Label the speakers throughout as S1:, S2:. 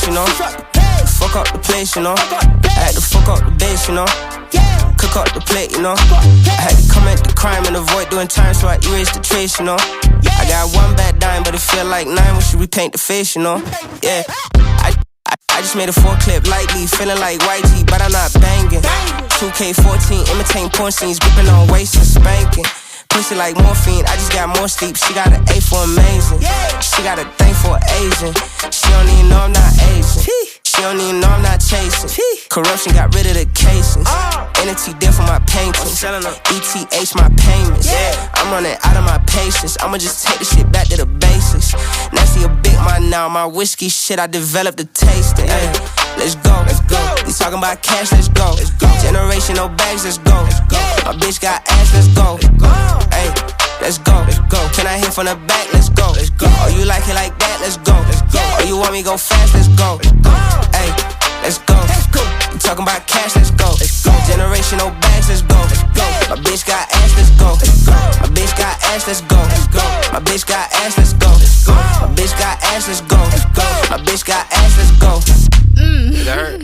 S1: you know. Fuck up the place, you know. I had to fuck up the bass, you know. Cook up the plate, you know. I had to commit the crime and avoid doing time, so I erased the trace, you know. I got one bad dime, but it feel like 9 when she repaint the face, you know. Yeah, I just made a 4-clip lightly, feeling like YG, but I'm not banging. 2K14, imitating porn scenes, gripping on waist and spanking. Pussy like morphine, I just got more sleep. She got an A for amazing. She got a thing for Asian. She don't even know I'm not Asian. She don't even know I'm not chasing. Corruption got rid of the cases. Entity deal for my paintings. ETH my payments. I'm running out of my patience. I'ma just take the shit back to the basics. Nasty a big man now. My whiskey shit, I developed the tasting. Let's go. You talking about cash, let's go. Generation, no bags, let's go. My bitch got ass, let's go. Hey, let's go. Can I hit from the back? Let's go. Oh, you like it like that? Let's go. Oh, you want me go fast? Let's go. Hey, let's go. You talking about cash? Let's go. Generation, no bags, let's go. My bitch got ass, let's go. My bitch got ass, let's go. My bitch got ass, let's go. My bitch got ass, let's go. My bitch got ass, let's go.
S2: Did that hurt?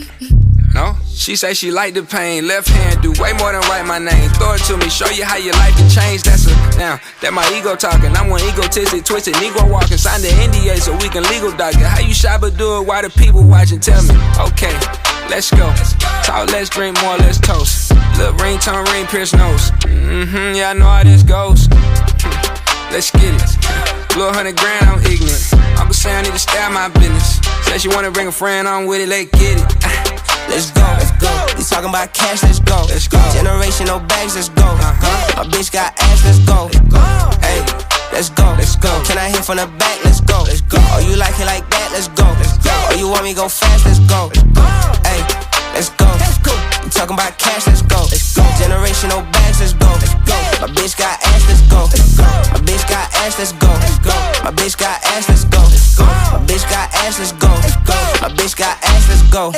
S2: No? She say she like the pain. Left hand do way more than write my name. Throw it to me, show you how your life can change. That's a now. That my ego talking. I'm one egotistic, twisted, Negro walking. Signed the NDA so we can legal dock it. How you shabba do it while the people watching? Tell me. Okay, let's go. Talk, let's drink more, let's toast. Lil' ringtone, ring, pierce nose. Yeah, I know how this goes. Let's get it. Little 100 grand, I'm ignorant. Uncle say I need to stay out my business. Said she wanna bring a friend on with it, let's get it.
S1: Let's go. You talking about cash, let's go. Generation, no bags, let's go. My bitch got ass, let's go. Hey, let's go. Can I hit from the back? Let's go. Oh, you like it like that? Let's go. Oh, you want me go fast? Let's go. Hey, let's go. You talking about cash, let's go. Generation, no bags, let's go. My bitch got ass, let's go. My bitch got ass, let's go. My bitch got ass, let's go. My bitch got ass, let's go. My bitch got ass, let's go.